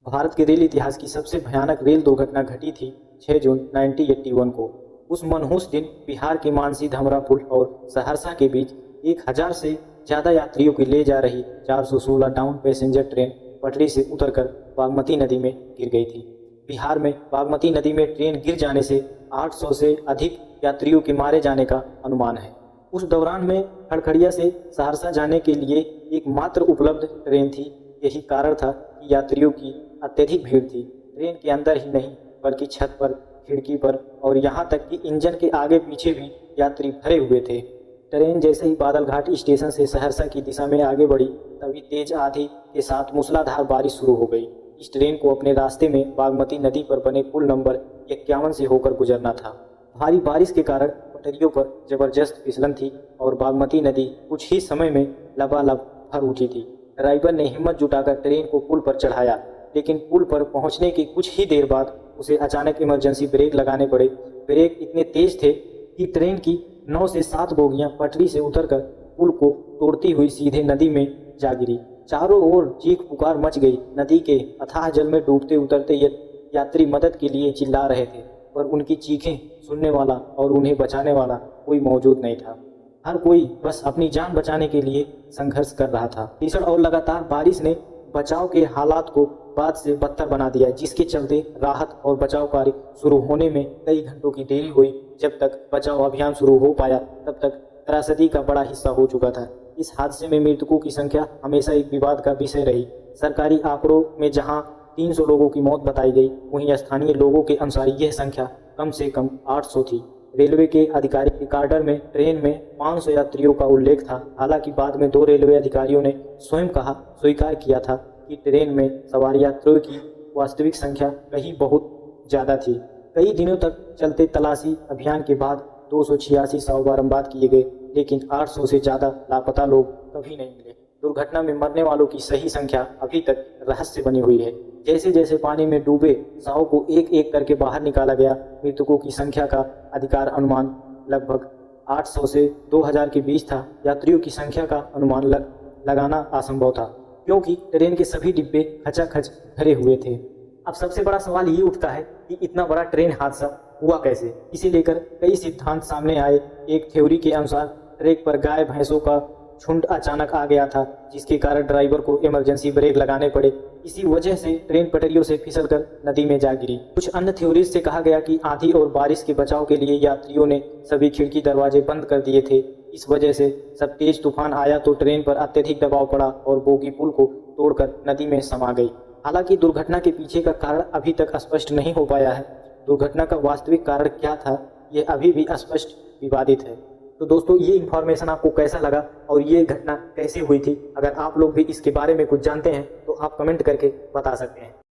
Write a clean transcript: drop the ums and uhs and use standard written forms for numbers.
भारत के रेल इतिहास की सबसे भयानक रेल दुर्घटना घटी थी 6 जून 1981 को। उस मनहूस दिन बिहार के मानसी धमरा पुल और सहरसा के बीच 1000 से ज़्यादा यात्रियों की ले जा रही 416 डाउन पैसेंजर ट्रेन पटरी से उतरकर बागमती नदी में गिर गई थी। बिहार में बागमती नदी में ट्रेन गिर जाने से 800 से अधिक यात्रियों के मारे जाने का अनुमान है। उस दौरान में खड़खड़िया से सहरसा जाने के लिए एकमात्र उपलब्ध ट्रेन थी। यही कारण था कि यात्रियों की अत्यधिक भीड़ थी। ट्रेन के अंदर ही नहीं बल्कि छत पर, खिड़की पर और यहाँ तक कि इंजन के आगे पीछे भी यात्री भरे हुए थे। ट्रेन जैसे ही बादलघाट स्टेशन से सहरसा की दिशा में आगे बढ़ी तभी तेज आंधी के साथ मूसलाधार बारिश शुरू हो गई। इस ट्रेन को अपने रास्ते में बागमती नदी पर बने पुल नंबर 51 से होकर गुजरना था। भारी बारिश के कारण पटरियों पर जबरदस्त फिसलन थी और बागमती नदी कुछ ही समय में लबालब भर उठी थी। ड्राइवर ने हिम्मत जुटाकर ट्रेन को पुल पर चढ़ाया, लेकिन पुल पर पहुंचने की कुछ ही देर बाद उसे अचानक इमरजेंसी ब्रेक लगाने पड़े। ब्रेक इतने तेज थे कि ट्रेन की 9 से 7 बोगियां पटरी से उतरकर पुल को तोड़ती हुई सीधे नदी में जा गिरी। चारों ओर चीख पुकार मच गई। नदी के अथाह जल में डूबते उतरते यात्री मदद के लिए चिल्ला रहे थे, पर उनकी चीखें सुनने वाला और उन्हें बचाने वाला कोई मौजूद नहीं था। हर कोई बस अपनी जान बचाने के लिए संघर्ष कर रहा था। भीषण और लगातार बारिश ने बचाव के हालात को बाद से बदतर बना दिया, जिसके चलते राहत और बचाव कार्य शुरू होने में कई घंटों की देरी हुई। जब तक बचाव अभियान शुरू हो पाया तब तक त्रासदी का बड़ा हिस्सा हो चुका था। इस हादसे में मृतकों की संख्या हमेशा एक विवाद का विषय रही। सरकारी आंकड़ों में जहां 300 लोगों की मौत बताई गई, वहीं स्थानीय लोगों के अनुसार यह संख्या कम से कम 800 थी। रेलवे के आधिकारिक रिकॉर्डर में ट्रेन में 500 यात्रियों का उल्लेख था। हालांकि बाद में 2 रेलवे अधिकारियों ने स्वयं स्वीकार किया था कि ट्रेन में सवार यात्रियों की वास्तविक संख्या कहीं बहुत ज़्यादा थी। कई दिनों तक चलते तलाशी अभियान के बाद 286 शव बरामद किए गए, लेकिन 800 से ज़्यादा लापता लोग कभी नहीं मिले। दुर्घटना में मरने वालों की सही संख्या अभी तक रहस्य बनी हुई है। जैसे जैसे पानी में डूबे शवों को एक एक करके बाहर निकाला गया, मृतकों की संख्या का अधिकार अनुमान लगभग 800 से 2000 के बीच था। यात्रियों की संख्या का अनुमान लगाना असंभव था, क्योंकि ट्रेन के सभी डिब्बे खचाखच भरे हुए थे। अब सबसे बड़ा सवाल ये उठता है कि इतना बड़ा ट्रेन हादसा हुआ कैसे। इसे लेकर कई सिद्धांत सामने आए। एक थ्योरी के अनुसार ट्रैक पर गाय भैंसों का झुंड अचानक आ गया था, जिसके कारण ड्राइवर को इमरजेंसी ब्रेक लगाने पड़े। इसी वजह से ट्रेन पटरियों से फिसलकर नदी में जा गिरी। कुछ अन्य थ्योरीज से कहा गया कि आंधी और बारिश के बचाव के लिए यात्रियों ने सभी खिड़की दरवाजे बंद कर दिए थे। इस वजह से जब तेज तूफान आया तो ट्रेन पर अत्यधिक दबाव पड़ा और बोगी पुल को तोड़कर नदी में समा गई। हालांकि दुर्घटना के पीछे का कारण अभी तक स्पष्ट नहीं हो पाया है। दुर्घटना का वास्तविक कारण क्या था, ये अभी भी स्पष्ट विवादित है। तो दोस्तों, ये इन्फॉर्मेशन आपको कैसा लगा और ये घटना कैसे हुई थी? अगर आप लोग भी इसके बारे में कुछ जानते हैं तो आप कमेंट करके बता सकते हैं।